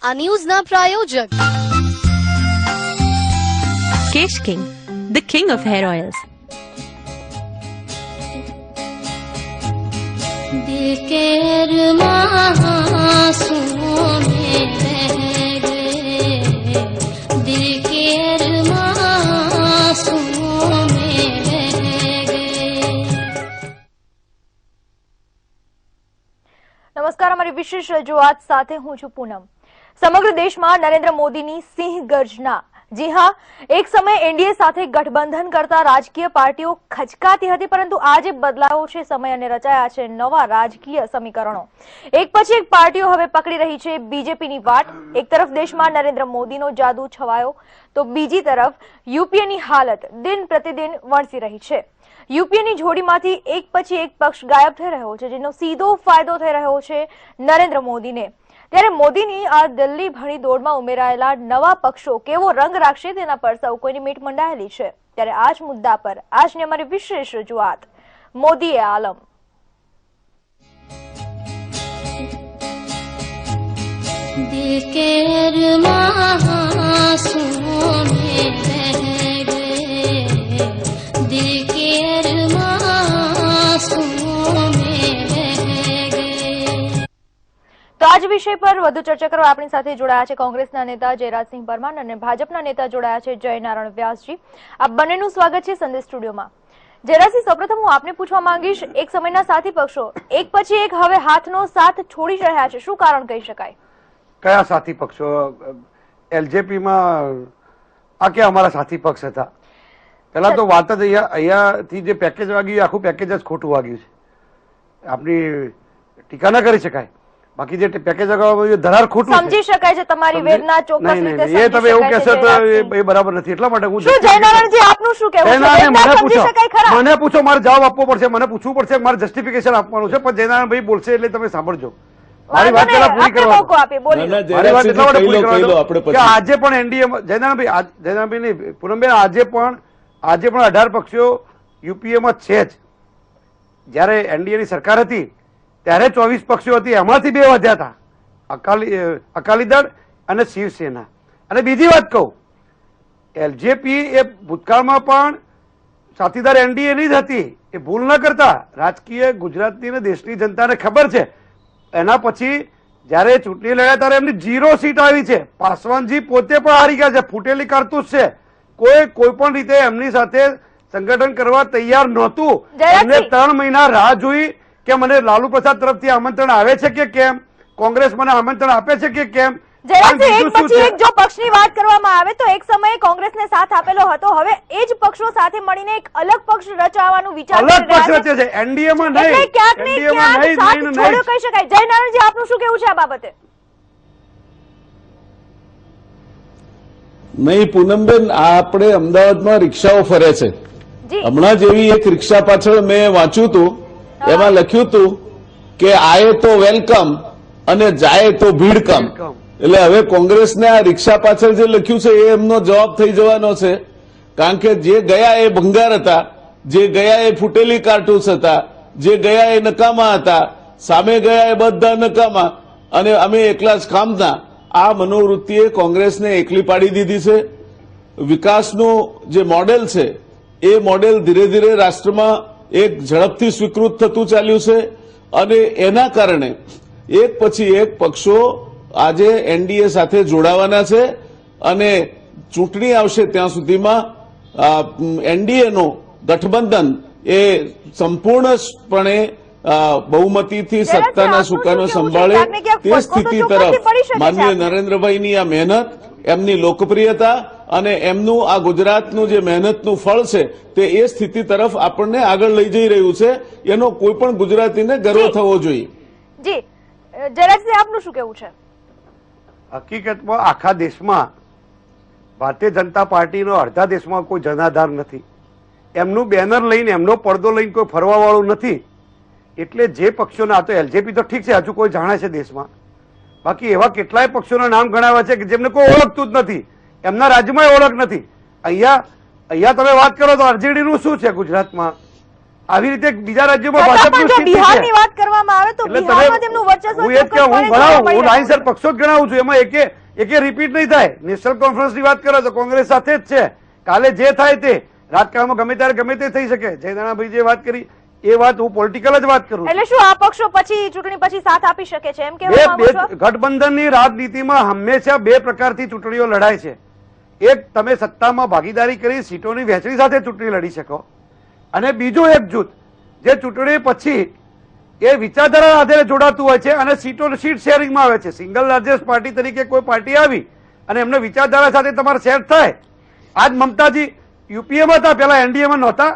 આ ન્યૂઝના પ્રાયોજક Kesh King, the king of hair oils. दिल के अरमासूं में रह गए, दिल के अरमासूं में रह गए। નમસ્કાર, અમારી વિશેષ રજૂઆત સાથે હું છું પૂનમ। સમગ્ર દેશમાં નરેન્દ્ર મોદીની સિંહ ગર્જના। જી હા, એક સમયે એનડીએ સાથે ગઠબંધન કરતા રાજકીય પાર્ટીઓ ખચકાતી હતી, પરંતુ આજે બદલાયો છે સમય અને રચાયા છે નવા રાજકીય સમીકરણો। એક પછી એક પાર્ટીઓ હવે પકડી રહી છે બીજેપીની વાટ। એક તરફ દેશમાં નરેન્દ્ર મોદીનો જાદુ છવાયો, તો બીજી તરફ યુપીએની હાલત દિન પ્રતિદિન વણસી રહી છે। યુપીએની જોડીમાંથી એક પછી એક પક્ષ ગાયબ થઈ રહ્યો છે, જેનો સીધો ફાયદો થઈ રહ્યો છે નરેન્દ્ર મોદીને। ત્યારે મોદીની આ દિલ્હી ભણી દોડમાં ઉમેરાયેલા નવા પક્ષો કેવો રંગ રાખશે તેના પર સૌ કોઈની મીટ મંડાયેલી છે। ત્યારે આ જ મુદ્દા પર આજની અમારી વિશેષ રજૂઆત મોદીએ આલમ। दिल के अरमासूं में रह गए, दिल के अरमासूं में रह गए। તો આજ વિષય પર વધુ ચર્ચા કરવા આપણી સાથે જોડાયા છે કોંગ્રેસના નેતા જયરાજસિંહ પરમાર અને ભાજપના નેતા જોડાયા છે જયનારાયણ વ્યાસજી। આ બંનેનું સ્વાગત છે સંદેશ સ્ટુડિયોમાં। જયરાજસિંહ, સૌપ્રથમ હું આપને પૂછવા માંગીશ, એક સમયના સાથી પક્ષો એક પછી એક હવે હાથનો સાથ છોડી રહ્યા છે, શું કારણ કહી શકાય? કયા સાથી પક્ષો? એલજેપીમાં આ કે અમારા સાથી પક્ષ હતા? પેલા તો વાત જ અહીંયાથી જે પેકેજ વાગ્યું આખું પેકેજ જ ખોટું વાગ્યું છે, આપની ટીકા ના કરી શકાય। બાકી જે પેકેજ ધરાર ખોટું સમજી શકાય છે, તમારી વેદના ચોક્કસ રીતે એ તમે એવું કહેશો તો એ બરાબર નથી। એટલા માટે હું જયનારાયણજી આપનું શું કહેવું છે? મને પૂછો, મારે જવાબ આપવો પડશે, મને પૂછવું પડશે, મારે જસ્ટિફિકેશન આપવાનું છે, પણ જયનારાયણભાઈ બોલશે એટલે તમે સાંભળજો। મારી વાત પેલા પૂરી કરવા આજે પણ એનડીએ જયનારાયણભાઈ નહીં પૂનમબેન, આજે પણ 18 પક્ષો યુપીએમાં છે જ। જયારે એનડીએની સરકાર હતી ત્યારે 24 પક્ષો હતી, એમાંથી 2 વધ્યા હતા, અકાલી દળ અને શિવસેના। અને બીજી વાત કહું, એલજેપી એ ભૂતકાળમાં પણ સાથીદાર એનડીએ ની જ હતી, એ ભૂલ ન કરતા। રાજકીય ગુજરાતની અને દેશની જનતાને ખબર છે। એના પછી જયારે ચૂંટણી લડ્યા ત્યારે એમની 0 સીટ આવી છે। પાસવાનજી પોતે પણ હારી ગયા છે, ફૂટેલી કારતૂસ છે। કોઈ પણ રીતે એમની સાથે સંગઠન કરવા તૈયાર નહોતું। એમને 3 મહિના રાહ જોઈ કે મને લાલુ પ્રસાદ તરફથી આમંત્રણ આવે છે કે કેમ, કોંગ્રેસ મને આમંત્રણ આપે છે કે કેમ। એક પછી એક જો પક્ષની વાત કરવામાં આવે તો એક સમયે કોંગ્રેસને સાથ આપેલો હતો, હવે એ જ પક્ષો સાથે મળીને એક અલગ પક્ષ રચવાનું વિચાર અલગ પક્ષ રચે છે, એનડીએમાં નહીં, એનડીએમાં નહીં કહી શકાય। જયનારાયણજી આપનું શું કેવું છે આ બાબતે? નહીં પૂનમબેન, આ આપણે અમદાવાદમાં રિક્ષાઓ ફરે છે। હમણાં જેવી એક રિક્ષા પાછળ મેં વાંચ્યું હતું, એમાં લખ્યું હતું કે આયે તો વેલકમ અને જાય તો ભીડ કમ। એટલે હવે કોંગ્રેસને આ રિક્ષા પાછળ જે લખ્યું છે એ એમનો જવાબ થઈ જવાનો છે, કારણ કે જે ગયા એ ભંગાર હતા, જે ગયા એ ફૂટેલી કારતૂસ હતા, જે ગયા એ નકામા હતા, સામે ગયા એ બધા નકામા અને અમે એકલા જ કામના। આ મનોવૃત્તિએ કોંગ્રેસને એકલી પાડી દીધી છે। વિકાસનું જે મોડેલ છે એ મોડેલ ધીરે ધીરે રાષ્ટ્રમાં એક ઝડપથી સ્વીકૃત થતું ચાલ્યું છે અને એના કારણે એક પછી એક પક્ષો આજે એનડીએ સાથે જોડાવાના છે અને ચૂંટણી આવશે ત્યાં સુધીમાં એનડીએનો ગઠબંધન એ સંપૂર્ણપણે બહુમતીથી સત્તાના સુકાનો સંભાળે તે સ્થિતિ તરફ માનનીય નરેન્દ્રભાઈની આ મહેનત, એમની લોકપ્રિયતા અને એમનું આ ગુજરાતનું જે મહેનતનું ફળ છે તે એ સ્થિતિ તરફ આપણને આગળ લઈ જઈ રહ્યું છે, એનો કોઈ પણ ગુજરાતીને ગર્વ થવો જોઈએ। જી જયરાજસિંહ, આપનું શું કેવું છે? હકીકતમાં આખા દેશમાં ભારતીય જનતા પાર્ટીનો અડધા દેશમાં કોઈ જનાધાર નથી, એમનું બેનર લઈને એમનો પડદો લઈને કોઈ ફરવા વાળું નથી। એટલે જે પક્ષોને, આ તો એલજેપી તો ઠીક છે, હજુ કોઈ જાણે છે દેશમાં, બાકી એવા કેટલાય પક્ષોના નામ ગણાવ્યા છે કે જેમને કોઈ ઓળખતું જ નથી, એમના રાજ્યમાં ઓળખ નથી। અહીંયા તમે વાત કરો તો આરજેડીનું શું છે ગુજરાતમાં? આવી રીતે બીજા રાજ્યોમાં છતાં ભાજપનું પણ જો સ્થિતિ છે. બિહારની વાત કરવામાં આવે તો એટલે બિહારમાં તમે તેમનું વર્ચસ્વ હું એ જ કહું, હું ચોક્કસપણે ગણાવું, જોવા મળી હું રહ્યું લાઈનસર છે. પક્ષો જ ગણાવું છું, એમાં એકે રિપીટ નહીં થાય. નેશનલ કોન્ફરન્સની વાત કરો તો કોંગ્રેસ સાથે જ છે. કાલે જે થાય તે રાજકારણમાં ગમે ત્યારે ગમે તે થઈ શકે. જયદાણાભાઈ જે વાત કરી એ વાત હું પોલિટિકલ જ વાત કરું છું. એટલે શું આ પક્ષો પછી ચૂંટણી પછી સાથ આપી શકે છે એમ બે કહેવા માંગો છો? ગઠબંધનની રાજનીતિમાં હંમેશા બે પ્રકારથી ચૂંટણીઓ લડાય છે. એક, તમે સત્તામાં ભાગીદારી કરી સીટોની વહેંચણી સાથે ચૂંટણી લડી શકો, અને બીજું એક જૂથ જે ચૂંટણી પછી એ વિચારધારા આધારે જોડાતું હોય છે અને સીટ શેરિંગમાં આવે છે. સિંગલ લાર્જેસ્ટ પાર્ટી તરીકે કોઈ પાર્ટી આવી અને એમને વિચારધારા સાથે તમારે શેર થાય. આજ મમતાજી યુપીએમાં હતા, પેલા એનડીએમાં નહોતા.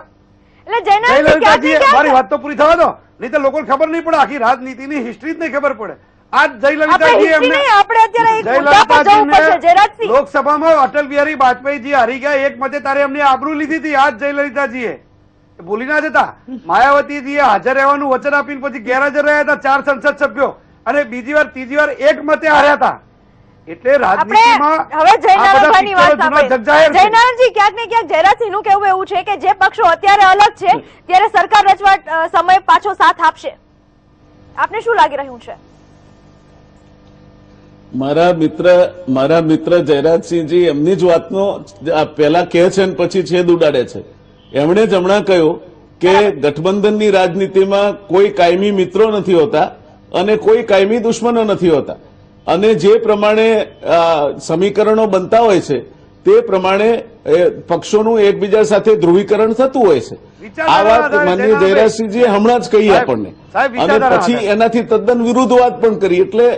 એટલે જયનારાયણજી ક્યાંક ને જયલલિતાજી, ક્યાંક મારી વાત તો પૂરી થવા દો, નહીં તો લોકોને ખબર નહીં પડે, આખી રાજનીતિની હિસ્ટ્રી જ નહીં ખબર પડે. આજ આપણે જયલલિતાજી history નહીં, આપણે અત્યારે એક મુદ્દા પર જવું પડશે, જયરાજસિંહ. લોકસભામાં અટલ બિહારી વાજપેયીજી હારી ગયા એક મતે, તારે એમની આબરૂ લીધી હતી. આજ જયલલિતાજીએ ભૂલી ના જતા. માયાવતીજીએ હાજર રહેવાનું વચન આપીને પછી ગેરહાજર રહ્યા હતા 4 સંસદ સભ્યો, અને બીજી વાર ત્રીજી વાર એક મતે હાર્યા હતા. એટલે આપણે રાજનીતિમાં હવે જયનારાયણભાઈની વાત જૂના સાંભળીએ. જગજાહેર છે. જયનારાયણજી, ક્યાંક ને ક્યાંક જયરાજસિંહનું કહેવું એવું છે કે જે પક્ષો અત્યારે અલગ છે ત્યારે સરકાર રચવા સમય પાછો સાથ આપશે. આપને શું લાગી રહ્યું છે? મારા મિત્ર જયરાજસિંહજી એમની જ વાતનો પહેલા કહે છે અને પછી છેદ ઉડાડે છે. એમણે જ હમણાં કહ્યું કે ગઠબંધનની રાજનીતિમાં કોઈ કાયમી મિત્રો નથી હોતા અને કોઈ કાયમી દુશ્મનો નથી હોતા, અને જે પ્રમાણે સમીકરણો બનતા હોય છે તે પ્રમાણે પક્ષોનું એકબીજા સાથે ધ્રુવીકરણ થતું હોય છે. આ વાત માનનીય જયરાજસિંહજીએ હમણાં જ કહી આપણને, અને પછી એનાથી તદ્દન વિરુદ્ધ વાત પણ કરી. એટલે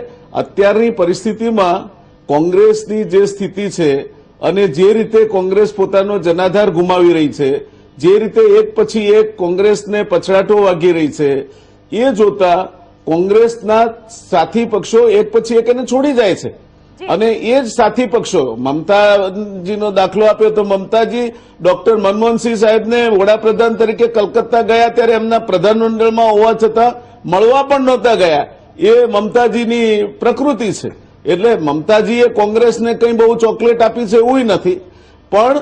અત્યારની પરિસ્થિતિમાં કોંગ્રેસની જે સ્થિતિ છે અને જે રીતે કોંગ્રેસ પોતાનો જનાધાર ગુમાવી રહી છે, જે રીતે એક પછી એક કોંગ્રેસને પછડાટો વાગી રહી છે, એ જોતા કોંગ્રેસના સાથી પક્ષો એક પછી એક એને છોડી જાય છે. અને એ જ સાથી પક્ષો, મમતાજીનો દાખલો આપ્યો તો મમતાજી ડોક્ટર મનમોહનસિંહ સાહેબને વડાપ્રધાન તરીકે કલકત્તા ગયા ત્યારે એમના પ્રધાનમંડળમાં હોવા છતાં મળવા પણ નહોતા ગયા. એ મમતાજીની પ્રકૃતિ છે. એટલે મમતાજીએ કોંગ્રેસને કંઈ બહુ ચોકલેટ આપી છે એવું નથી, પણ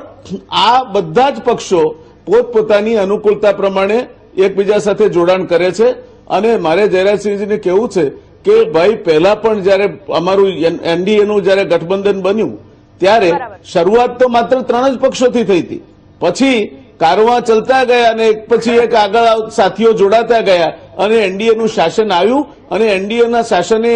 આ બધા જ પક્ષો પોતપોતાની અનુકૂળતા પ્રમાણે એકબીજા સાથે જોડાણ કરે છે. અને મારે જયરાજસિંહજીને કહેવું છે કે ભાઈ, પહેલા પણ જયારે અમારું એનડીએનું જયારે ગઠબંધન બન્યું ત્યારે શરૂઆત તો માત્ર 3 જ પક્ષોથી થઈ હતી, પછી કારવા ચલતા ગયા અને એક પછી એક આગળ સાથીઓ જોડાતા ગયા અને એનડીએનું શાસન આવ્યું, અને એનડીએના શાસને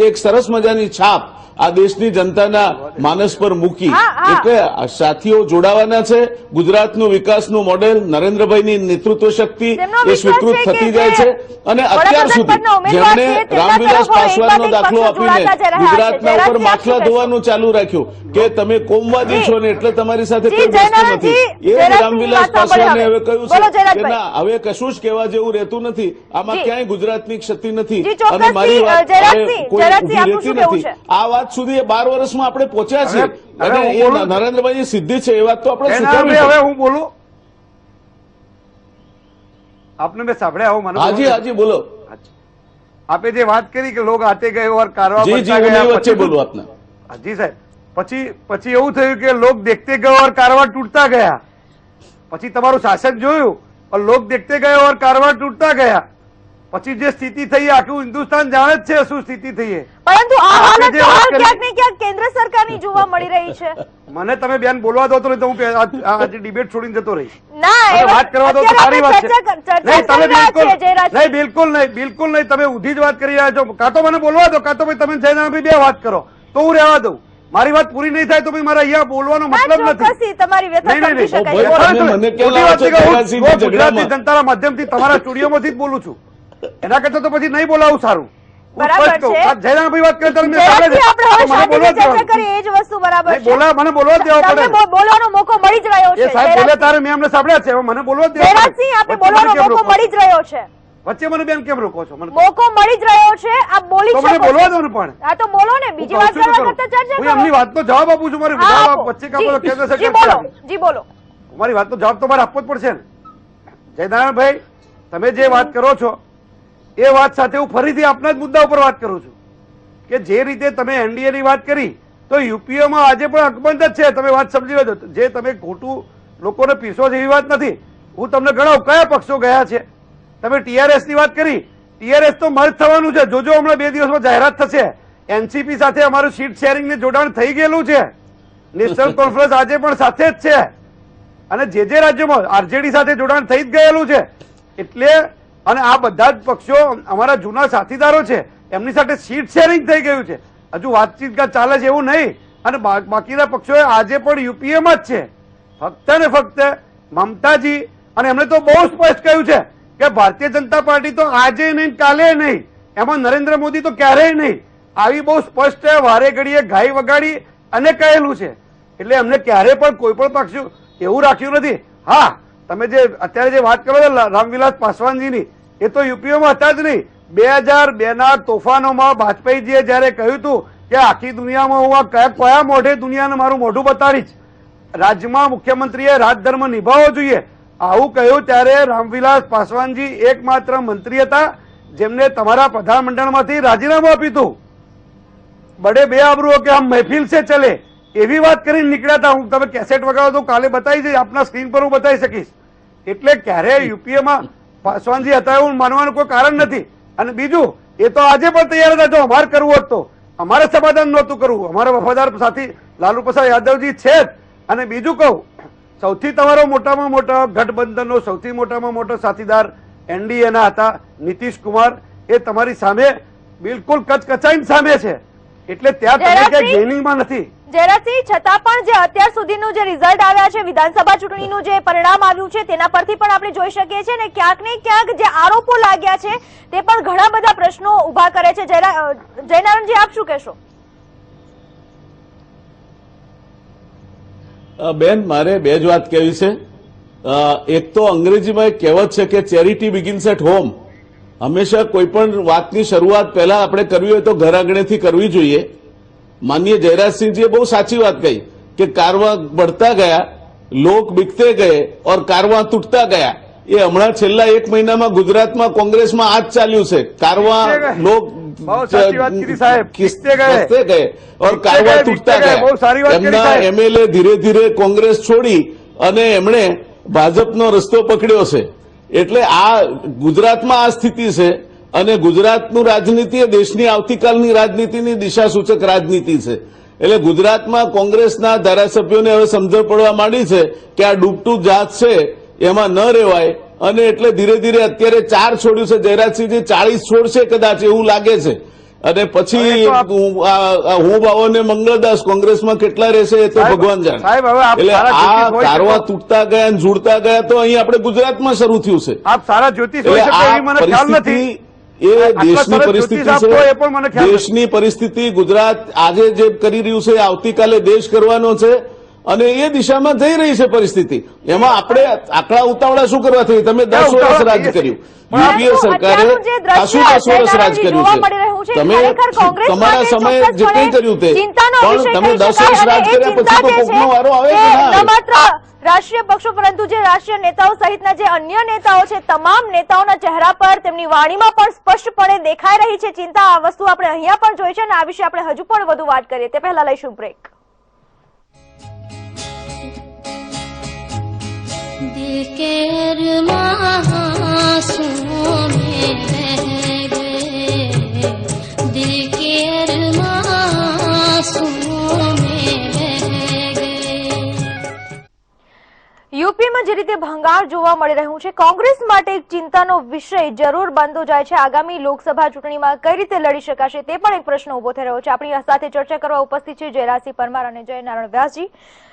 એક સરસ મજાની છાપ આ દેશની જનતાના માનસ પર મૂકી. એટલે સાથીઓ જોડાવાના છે. ગુજરાતનું વિકાસનું મોડેલ, નરેન્દ્રભાઈની નેતૃત્વ શક્તિ એ સ્વીકૃત થતી જાય છે. અને અત્યાર સુધી જેમણે રામવિલાસ પાસવાનનો દાખલો આપીને ગુજરાતના ઉપર માથલા ધોવાનું ચાલુ રાખ્યું કે તમે કોમવાદી છો ને એટલે તમારી સાથે કોઈ બેસતું નથી, એ જ રામવિલાસ પાસવાને હવે કહ્યું છે કે ના, હવે કશું જ કહેવા જેવું રહેતું નથી, આમાં ક્યાંય ગુજરાતની ક્ષતિ નથી અને મારી વાત કોઈ ઉભી રહેતી નથી. આ વાત સુધી 12 વર્ષમાં આપણે પહોંચ્યા છીએ અને એ નરેન્દ્રભાઈની સિદ્ધિ છે, એ વાત તો આપણે સ્વીકારવી છે. હવે હું બોલું, આપને મેં સાંભળ્યા હું મને હાજી હાજી બોલો. આપે જે વાત કરી કે લોક આતે ગયે ઓર કારવા જી જી, હું નહીં વચ્ચે બોલું આપને. જી સાહેબ, પછી એવું થયું કે લોક દેખતે ગયો ઓર કારવા તૂટતા ગયા. પછી તમારું શાસન જોયું और लोग देखते गए और कारवां तूटता ગયા. પછી જે સ્થિતિ થઈ આખું હિન્દુસ્તાન જાણે જ છે શું સ્થિતિ થઈ. પરંતુ આ હાલત તો હાલ ક્યાંક ને ક્યાંક કેન્દ્ર સરકારની જોવા મળી રહી છે. મને તમે બેન બોલવા દો તો નહીં તો હું આજે ડિબેટ છોડીને જતો રહીશ. ના, વાત કરવા દો તો સારી વાત છે. નહીં, તમે બિલકુલ નહીં, તમે ઊંધી જ વાત કરી રહ્યા છો. કાં તો મને બોલવા દો, કાં તો ભાઈ તમે જયનારાયણભાઈ બે વાત કરો તો હું રહેવા દઉં. મારી વાત પૂરી નહીં થાય તો ભાઈ મારા અહીંયા બોલવાનો મતલબ નથી. તમારી વ્યથા સમજી શકાય. ગુજરાતની જનતાના માધ્યમથી તમારા સ્ટુડિયોમાંથી જ બોલું છું. એના કરતા તો પછી નહીં બોલાવું સારું. બરાબર છે. જયરામભાઈ વાત કરે આપણે હવે ચર્ચા કરી એ જ વસ્તુ બરાબર છે. મને બોલવા દેવો પડે. તમને બોલવાનો મોકો મળી જ રહ્યો છે. એ સાહેબ બોલે તારે મેં અમને સાંભળ્યા છે, મને બોલવા દેવો. જયરાજસિંહ, આપણે બોલવાનો મોકો મળી જ રહ્યો છે. વચ્ચે મને બેન કેમ રોકો છો? મને મોકો મળી જ રહ્યો છે, આપ બોલી શકો. મને બોલવા દો ને પણ. આ તો બોલો ને, બીજી વાત કરવા કરતા ચર્ચા કરો. એમની વાતનો જવાબ આપું છું. મારી જવાબ વચ્ચે કાપો કેન્દ્ર સરકાર. જી બોલો, જી બોલો. મારી વાતનો જવાબ તો મારે આપવો જ પડશે ને. જયનારાયણભાઈ, તમે જે વાત કરો છો એ વાત સાથે હું ફરીથી આપના જ મુદ્દા ઉપર વાત કરું છું કે જે રીતે તમે એનડીએ ની વાત કરી તો યુપીએમાં આજે પણ અકબંધ જ છે. તમે વાત સમજી લો. જે તમે ખોટું લોકોને પીરસો છે એવી વાત નથી. હું તમને ગણાવું કયા પક્ષો ગયા છે. તમે ટીઆરએસ ની વાત કરી, ટીઆરએસ તો મર્જ થવાનું છે. જોજો હમણાં 2 દિવસમાં જાહેરાત થશે. એનસીપી સાથે અમારું સીટ શેરિંગ ને જોડાણ થઈ ગયેલું છે. નેશનલ કોન્ફરન્સ આજે પણ સાથે જ છે અને જે રાજ્યોમાં આરજેડી સાથે જોડાણ થઈ જ ગયેલું છે. એટલે અને આ બધા જ પક્ષો અમારા જૂના સાથીદારો છે, એમની સાથે સીટ શેરિંગ થઈ ગયું છે. હજુ વાતચીત ચાલે છે એવું નહીં. અને બાકીના પક્ષો આજે પણ યુપીએમાં જ છે. ફક્ત ને ફક્ત મમતાજી અને એમણે તો બહુ સ્પષ્ટ કહ્યું છે કે ભારતીય જનતા પાર્ટી તો આજે નહીં કાલે નહીં, એમાં નરેન્દ્ર મોદી તો ક્યારેય નહીં. આવી બહુ સ્પષ્ટ વારે ઘડીએ ગાય વગાડી અને કહેલું છે. એટલે એમને ક્યારે પણ કોઈ પણ પક્ષ એવું રાખ્યું નથી. હા, તમે જે અત્યારે જે વાત કરો છો રામવિલાસ પાસવાનજીની, એ તો યુપીઓમાં હતા જ નહીં. 2002ના તોફાનોમાં વાજપેયીજીએ જયારે કહ્યું હતું કે આખી દુનિયામાં હું કયા મોઢે દુનિયાને મારું મોઢું બતાડીશ, રાજ્યમાં મુખ્યમંત્રીએ રાજધર્મ નિભાવવો જોઈએ, આવું કહ્યું ત્યારે રામવિલાસ પાસવાનજી એકમાત્ર મંત્રી હતા જેમને તમારા પ્રધાનમંડળમાંથી રાજીનામું આપ્યું હતું. બડે બે આબરૂ કે આમ મહેફિલ સે ચલે એવી વાત કરીને નીકળ્યા હતા. હું તમે કેસેટ વગાડો તો કાલે બતાવી છે, આપના સ્ક્રીન પર હું બતાવી શકીશ. એટલે ક્યારે યુપીએમાં પાસવાનજી હતા એવું માનવાનું કોઈ કારણ નથી. અને બીજું, એ તો આજે પણ તૈયાર હતા. જો અમારે કરવું હોત તો અમારે સમાધાન નહોતું કરવું. અમારા વફાદાર સાથી લાલુ પ્રસાદ યાદવજી છે જ. અને બીજું કહું, સૌથી તમારો મોટામાં મોટા ગઠબંધનનો સૌથી મોટામાં મોટો સાથીદાર એનડીએના હતા નીતિશ કુમાર. એ તમારી સામે બિલકુલ કચકચાઈને સામે છે. એટલે ત્યાં તમે ક્યાંય ગેઇનિંગમાં નથી. જયરાજસિંહ, છતાં પણ જે અત્યાર સુધીનું જે રિઝલ્ટ આવ્યા છે, વિધાનસભા ચૂંટણીનું જે પરિણામ આવ્યું છે, તેના પરથી પણ આપણે જોઈ શકીએ છીએ ને ક્યાંક ને ક્યાંક જે આરોપો લાગ્યા છે તે પણ ઘણા બધા પ્રશ્નો ઉભા કરે છે. જયનારાયણજી, આપ શું કહેશો? બેન, મારે બે જ વાત કહેવી છે. એક તો અંગ્રેજીમાં એક કહેવત છે કે ચેરિટી બિગિન્સ એટ હોમ. હંમેશા કોઈ પણ વાતની શરૂઆત પહેલા આપણે કરવી હોય તો ઘર આંગણેથી કરવી જોઈએ. માનનીય જયરાજસિંહજીએ બહુ સાચી વાત કહી કે કારવા बढ़ता ગયા, લોક બીકતે ગયે और કારવા તૂટતા ગયા. એ હમણાં છેલ્લા 1 મહિનામાં ગુજરાતમાં કોંગ્રેસમાં આ જ ચાલ્યું છે. કારવા લોક ખિસતે ગયે और કારવા તૂટતા ગયા. એમના એમએલએ ધીરે ધીરે કોંગ્રેસ છોડી અને એમણે ભાજપનો રસ્તો પકડ્યો છે. એટલે આ ગુજરાતમાં આ સ્થિતિ છે અને ગુજરાતનું રાજનીતિ એ દેશની આવતીકાલની રાજનીતિની દિશા સૂચક રાજનીતિ છે. એટલે ગુજરાતમાં કોંગ્રેસના ધારાસભ્યોને હવે સમજણ પડવા માંડી છે કે આ ડૂબતું જહાજ છે એમાં ન રહેવાય. અને એટલે ધીરે ધીરે અત્યારે 4 છોડ્યું છે જયરાજસિંહજી, 40 છોડશે કદાચ એવું લાગે છે. અને પછી હું બાવને મંગળદાસ કોંગ્રેસમાં કેટલા રહેશે એ તો ભગવાન જાણે. એટલે આ કારવા તૂટતા ગયા અને જોડતા ગયા તો અહીં આપણે ગુજરાતમાં શરૂ થયું છે. આપ સારા જ્યોતિષ હોય છે એવી મને ખ્યાલ નથી. એ દેશની પરિસ્થિતિ છે. દેશની પરિસ્થિતિ ગુજરાત આજે જે કરી રહ્યું છે આવતીકાલે દેશ કરવાનો છે અને એ દિશામાં જઈ રહી છે પરિસ્થિતિ. એમાં આપણે આકડા ઉતાવળા શું કરવા થઈ? તમે 10 વર્ષ રાજ કર્યું, યુપીએ સરકારે 10 વર્ષ રાજ કર્યું છે. તમે તમારા સમયે જે કંઈ કર્યું તે પણ તમે 10 વર્ષ રાજ કર્યા પછી તો કોકનો વારો આવે કે ના આવે? રાષ્ટ્રીય પક્ષો પરંતુ જે રાષ્ટ્રીય નેતાઓ સહિતના જે અન્ય નેતાઓ છે, તમામ નેતાઓના ચહેરા પર તેમની વાણીમાં પણ સ્પષ્ટપણે દેખાઈ રહી છે ચિંતા. આ વસ્તુ આપણે અહીંયા પણ જોઈ છે અને આ વિશે આપણે હજુ પણ વધુ વાત કરીએ તે પહેલા લઈશું બ્રેક. दिल के अरमां में रह गए, दिल के अरमां में रह गए. યુપીમાં જે રીતે ભંગાર જોવા મળી રહ્યું છે, કોંગ્રેસ માટે એક ચિંતાનો વિષય જરૂર બનતો જાય છે. આગામી લોકસભા ચૂંટણીમાં કઈ રીતે લડી શકાશે તે પણ એક પ્રશ્ન ઉભો થઈ રહ્યો છે. આપણી સાથે ચર્ચા કરવા ઉપસ્થિત છે જયરાજસિંહ પરમાર અને જયનારાયણ વ્યાસજી.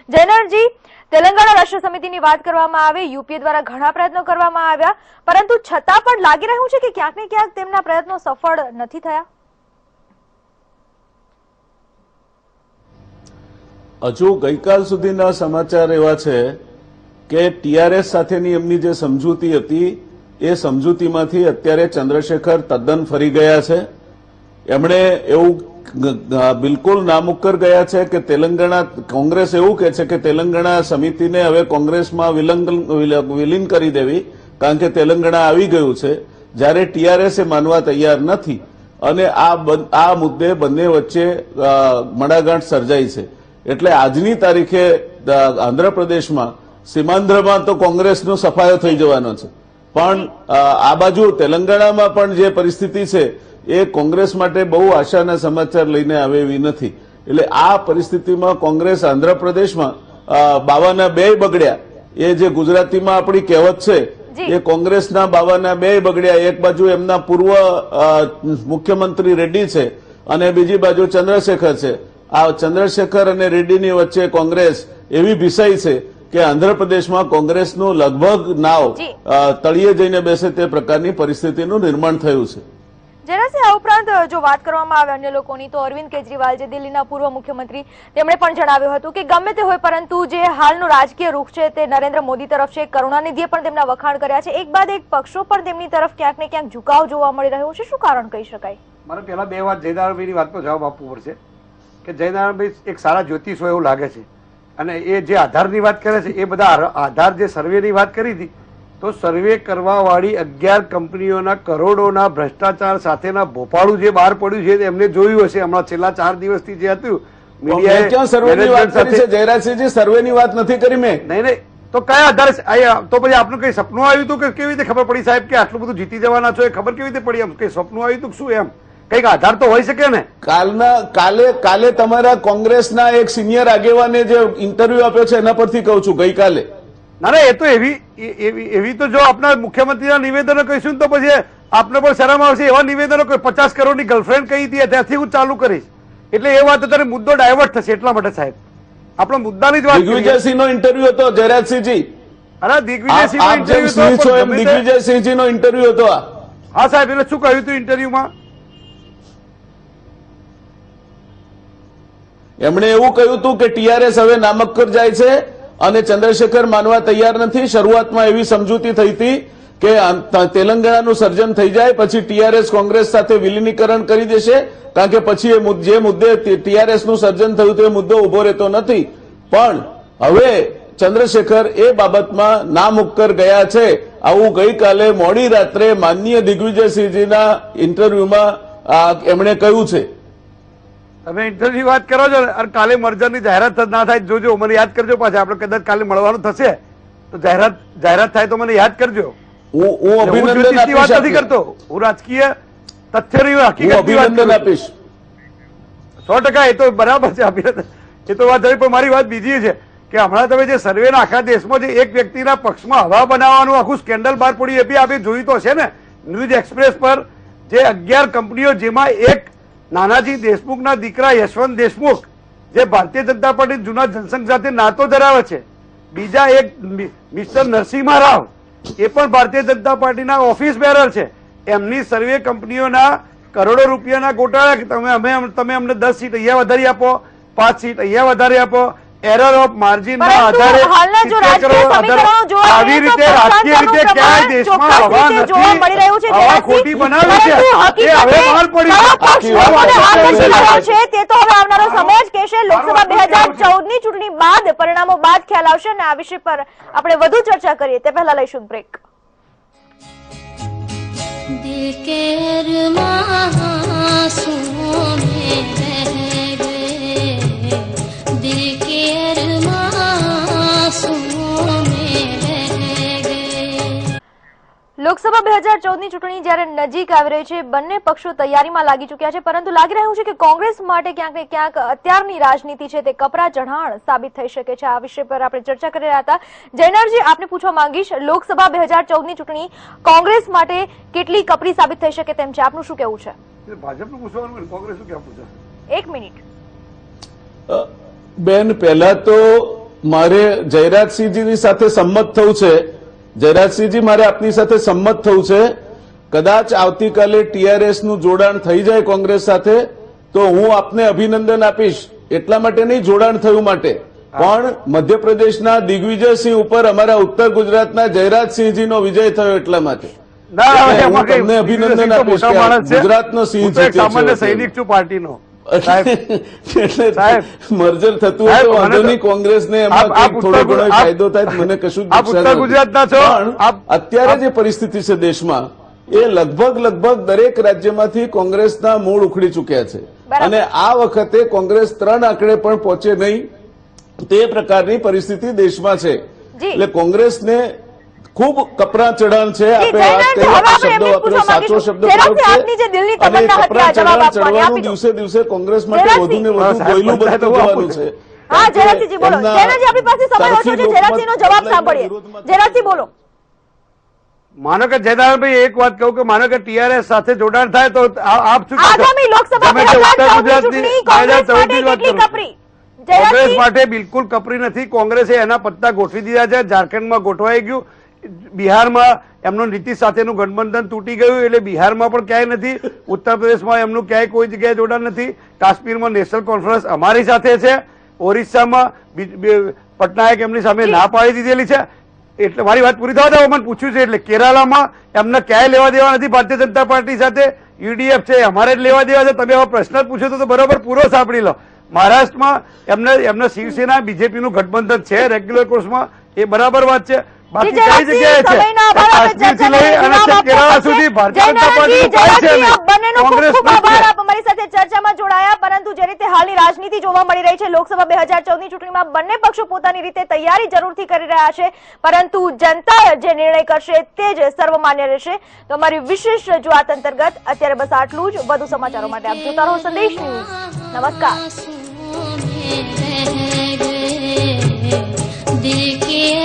જયનારાયણજી, તેલંગાણા રાષ્ટ્ર સમિતિની વાત કરવામાં આવે, યુપીએ દ્વારા ઘણા પ્રયત્નો કરવામાં આવ્યા, પરંતુ છતાં પણ લાગી રહ્યું છે કે ક્યાંક ને ક્યાંક તેમના પ્રયત્નો સફળ નથી થયા. હજુ ગઈકાલ સુધીના સમાચાર એવા છે કે ટીઆરએસ સાથેની એમની જે સમજૂતી હતી એ સમજૂતીમાંથી અત્યારે ચંદ્રશેખર તદ્દન ફરી ગયા છે. એમણે એવું બિલકુલ નામુક્કર ગયા છે કે તેલંગાણા કોંગ્રેસ એવું કહે છે કે તેલંગાણા સમિતિને હવે કોંગ્રેસમાં વિલીન કરી દેવી કારણ કે તેલંગાણા આવી ગયું છે, જ્યારે ટીઆરએસ એ માનવા તૈયાર નથી. અને આ મુદ્દે બંને વચ્ચે મડાગાંઠ સર્જાઈ છે. એટલે આજની તારીખે આંધ્રપ્રદેશમાં સીમાંધ્રમાં તો કોંગ્રેસનો સફાયો થઈ જવાનો છે. પણ આ બાજુ તેલંગાણામાં પણ જે પરિસ્થિતિ છે એ કોંગ્રેસ માટે બહુ આશાના સમાચાર લઈને આવે એવી નથી. એટલે આ પરિસ્થિતિમાં કોંગ્રેસ આંધ્રપ્રદેશમાં બાવાના બે બગડ્યા, એ જે ગુજરાતીમાં આપણી કહેવત છે એ કોંગ્રેસના બાવાના બે બગડ્યા. એક બાજુ એમના પૂર્વ મુખ્યમંત્રી રેડ્ડી છે અને બીજી બાજુ ચંદ્રશેખર છે. આ ચંદ્રશેખર અને રેડ્ડીની વચ્ચે કોંગ્રેસ એવી ભીસાઈ છે કે આંધ્રપ્રદેશમાં કોંગ્રેસનું લગભગ નાવ તળિયે જઈને બેસે તે પ્રકારની પરિસ્થિતિનું નિર્માણ થયું છે. જેનાથી આ ઉપરાંત જો વાત કરવામાં આવે અન્ય લોકોની તો અરવિંદ કેજરીવાલ જે દિલ્હીના પૂર્વ મુખ્યમંત્રી તેમણે પણ જણાવ્યું હતું કે ગમે તે હોય પરંતુ જે હાલનું રાજકીય રૂખ છે તે નરેન્દ્ર મોદી તરફ છે. કરુણાનિધિએ પણ તેમના વખાણ કર્યા છે. એક બાદ એક પક્ષો પણ તેમની તરફ ક્યાંક ને ક્યાંક ઝુકાવ જોવા મળી રહ્યો છે. શું કારણ કહી શકાય? મારે પહેલા બે વાત જયનારાયણભાઈની વાતનો જવાબ આપવો પડશે કે જયનારાયણભાઈ એક સારા જ્યોતિષ હોય એવું લાગે છે અને એ જે આધારની વાત કરે છે એ બધા આધાર જે સર્વેની વાત કરી હતી તો સર્વે કરવા વાળી 11 કંપનીઓના કરોડોના ભ્રષ્ટાચાર સાથેના ભોપાળું જે બહાર પડ્યું છે એમને જોયું હશે હમણાં છેલ્લા 4 દિવસથી જે હતું મીડિયાએ ક્યાં સર્વેની વાત કરી છે જયરાજસિંહજી? સર્વેની વાત નથી કરી મેં. નહીં તો કયા આધારે તો પછી આપનું કઈ સપનું આવ્યું હતું કે કેવી રીતે ખબર પડી સાહેબ કે આટલું બધું જીતી જવાના છો? એ ખબર કેવી રીતે પડી? એમ કઈ સપનું આવ્યું હતું શું? એમ કઈક આધાર તો હોઈ શકે ને. કાલે તમારા કોંગ્રેસના એક સિનિયર આગેવાને જે ઇન્ટરવ્યુ આપ્યો છે એના પરથી કહું છું ગઈકાલે. ના એ તો એવી તો જો આપણા મુખ્યમંત્રીના નિવેદનો કહીશું તો પછી આપને પણ શરમ આવશે. એવા નિવેદનો 50 કરોડની ગર્લફ્રેન્ડ કહી હતી ત્યાંથી હું ચાલુ કરીશ એટલે એ વાત અત્યારે મુદ્દો ડાયવર્ટ થશે. એટલા માટે સાહેબ આપણો મુદ્દાની જ વાત. દિગ્વિજયસિંહનો ઇન્ટરવ્યુ હતો જયરાજસિંહજી. અરે દિગ્વિજયસિંહજીનો ઇન્ટરવ્યુ હતો. હા સાહેબ એટલે શું કહ્યું હતું ઇન્ટરવ્યુમાં? એમણે એવું કહ્યું હતું કે ટીઆરએસ હવે નામક્કર જાય છે અને ચંદ્રશેખર માનવા તૈયાર નથી. શરૂઆતમાં એવી સમજૂતી થઈ હતી કે તેલંગાણાનું સર્જન થઈ જાય પછી ટીઆરએસ કોંગ્રેસ સાથે વિલીનીકરણ કરી દેશે કારણ કે પછી જે મુદ્દે ટીઆરએસનું સર્જન થયું તે મુદ્દો ઉભો રહેતો નથી. પણ હવે ચંદ્રશેખર એ બાબતમાં નામુક્કર ગયા છે. આવું ગઈકાલે મોડી રાત્રે માનનીય દિગ્વિજયસિંહજીના ઇન્ટરવ્યુમાં એમણે કહ્યું છે. તમે ઇન્ટરવ્યુ વાત કરો છો અને કાલે મર્જરની જાહેરાત ના થાય જોજો. મને યાદ કરજો પાછા આપણે કદાચ કાલે મળવાનું થશે તો જાહેરાત થાય તો મને યાદ કરજો. હું અભિનંદન વાત નથી કરતો. હું રાજકીય તથ્યની અભિનંદન આપીશ 100%. એ તો બરાબર છે અભિનંદન. એ તો વાત થઈ પણ મારી વાત બીજી છે કે હમણાં તમે જે સર્વેના આખા દેશમાં જે એક વ્યક્તિના પક્ષમાં હવા બનાવવાનું આખું સ્કેન્ડલ બહાર પડ્યું એ બી આપણે જોયું તો છે ને ન્યૂઝ એક્સપ્રેસ પર જે 11 કંપનીઓ જેમાં એક નાનાજી દેશમુખના દીકરા યશવંત દેશમુખ જે ભારતીય જનતા પાર્ટી જૂના જનસંઘ સાથે નાતો ધરાવે છે. બીજા એક મિસ્ટર નરસિંહા રાવ એ પણ ભારતીય જનતા પાર્ટીના ઓફિસ બેરર છે. એમની સર્વે કંપનીઓના કરોડો રૂપિયાના ગોટાળા તમે અમને 10 સીટ અહીંયા વધારી આપો, 5 સીટ અહીંયા વધારી આપો, એરર ઓફ માર્જિન ના આધારે આવી રીતે રાજકીય રીતે ક્યાંય દેશમાં હવા નથી, હવા ખોટી બનાવી છે એ હવે બહાર પડી છે. તે તો હવે આવનારો સમય જ કહેશે. લોકસભા 2014 ની ચૂંટણી બાદ પરિણામો બાદ ખ્યાલ આવશે અને આ વિષય પર આપણે વધુ ચર્ચા કરીએ તે પહેલા લઈશું બ્રેક. दिल के अरमां आंसुओं में बह गए, दिल के अरमां आंसुओं में बह गए. લોકસભા 2014 ની ચૂંટણી જ્યારે નજીક આવી રહી છે બંને પક્ષો તૈયારીમાં લાગી ચૂક્યા છે પરંતુ લાગી રહ્યું છે કે કોંગ્રેસ માટે ક્યાંક ને ક્યાંક અત્યારની રાજનીતિ છે તે કપરા ચઢાણ સાબિત થઈ શકે છે. આ વિષય પર આપણે ચર્ચા કરી રહ્યા હતા. જયનારજી આપને પૂછવા માંગીશ લોકસભા 2014 ની ચૂંટણી કોંગ્રેસ માટે કેટલી કપરી સાબિત થઈ શકે તેમ છે? આપનું શું કહેવું છે? ભાજપનું પૂછવાનું કોંગ્રેસ શું કહેવું છે? એક મિનિટ બેન, પહેલા તો મારે જયરાજસિંહજીની સાથે સંમત થવું છે. જયરાજસિંહજી, મારે આપની સાથે સંમત થવું છે. કદાચ આવતીકાલે ટીઆરએસ નું જોડાણ થઈ જાય કોંગ્રેસ સાથે તો હું આપને અભિનંદન આપીશ. એટલા માટે નહીં જોડાણ થયું માટે, પણ મધ્યપ્રદેશના દિગ્વિજયસિંહ ઉપર અમારા ઉત્તર ગુજરાતના જયરાજસિંહજીનો વિજય થયો એટલા માટે તમને અભિનંદન આપીશ. ગુજરાતનો સિંહ સામાન્ય સૈનિક છું પાર્ટીનો. મર્જર થતું હોય તો વાંધો નહીં, કોંગ્રેસને એમાં થોડો ઘણો ફાયદો થાય મને કશું પણ અત્યારે જે પરિસ્થિતિ છે દેશમાં એ લગભગ દરેક રાજ્યમાંથી કોંગ્રેસના મૂળ ઉખડી ચૂક્યા છે અને આ વખતે કોંગ્રેસ 3 આંકડે પણ પહોંચે નહીં તે પ્રકારની પરિસ્થિતિ દેશમાં છે. જી. એટલે કોંગ્રેસને ખૂબ કપરા ચઢાણ છે. જી, આપણે વાત જયનારાયણ કરીએ, હવે આપણે શબ્દ એમને વાપર્યો, પૂછવા સાચો માંગીશું. શબ્દ જરાકથી પ્રયોગ આપની જે દિલની છે. અને તમન્ના હતી, કપરા આ જવાબ ચઢાણ આપવાની ચડવાનું આપી દો. દિવસે દિવસે કોંગ્રેસ માટે જયરાજસિંહ. વધુ ને વધુ ગોયલું બનતું જવાનું છે. હા, કારણ કે જયરાજસિંહજી બોલો. એમના જયરાજસિંહ, આપણી પાસે સમય ઓછો છે. તરફી જયરાજસિંહનો જવાબ લોકમત સાંભળીએ. વિરોધમાં- જયરાજસિંહ બોલો. માનો કે જયનારાયણભાઈ એક વાત કહું કે માનો કે ટીઆરએસ સાથે જોડાણ થાય તો આપ શું કહેશો? આગામી લોકસભા તમે જે ઉત્તર 2014 ગુજરાતની ચૂંટણી કોંગ્રેસ 2014 માટે ની વાત કેટલી કરો છો. કપરી? કોંગ્રેસ જયરાજસિંહ, માટે બિલકુલ કપરી નથી. કોંગ્રેસે એના પત્તા ગોઠવી દીધા છે. ઝારખંડમાં ગોઠવાઈ ગયું, બિહારમાં એમનું નીતિશ સાથેનું ગઠબંધન તૂટી ગયું, એટલે બિહારમાં પણ ક્યાંય નથી, ઉત્તર પ્રદેશમાં એમનું ક્યાંય કોઈ જગ્યાએ જોડાણ નથી, કાશ્મીરમાં નેશનલ કોન્ફરન્સ અમારી સાથે છે, ઓરિસ્સામાં પટનાયક એમની સામે ના પાડી દીધેલી છે. એટલે મારી વાત પૂરી થવા દો, મને પૂછ્યું છે. એટલે કેરાલામાં એમને ક્યાંય લેવા દેવા નથી ભારતીય જનતા પાર્ટી સાથે, યુડીએફ છે અમારે જ લેવા દેવા છે. તમે આવા પ્રશ્ન જ પૂછો તો બરોબર પૂરો સાંભળી લો. મહારાષ્ટ્રમાં એમને શિવસેના બીજેપીનું ગઠબંધન છે રેગ્યુલર કોર્સમાં, એ બરાબર વાત છે. બાકી કઈ જગ્યાએ છે કાશ્મીરથી લઈ અને કેરાલા સુધી ભારતીય જનતા પાર્ટી કોંગ્રેસ અમારી સાથે ચર્ચામાં જોડાયા. પરંતુ જે રીતે હાલની રાજનીતિ જોવા મળી રહી છે, લોકસભા 2014 ની ચૂંટણીમાં બંને પક્ષો પોતાની રીતે તૈયારી જરૂરથી કરી રહ્યા છે, પરંતુ જનતા જે નિર્ણય કરશે તે જ સર્વમાન્ય રહેશે. તો અમારી વિશેષ રજૂઆત અંતર્ગત અત્યારે બસ આટલું જ. વધુ સમાચારો માટે આપ જોતા રહો સંદેશ ન્યૂઝ. નમસ્કાર. दिल के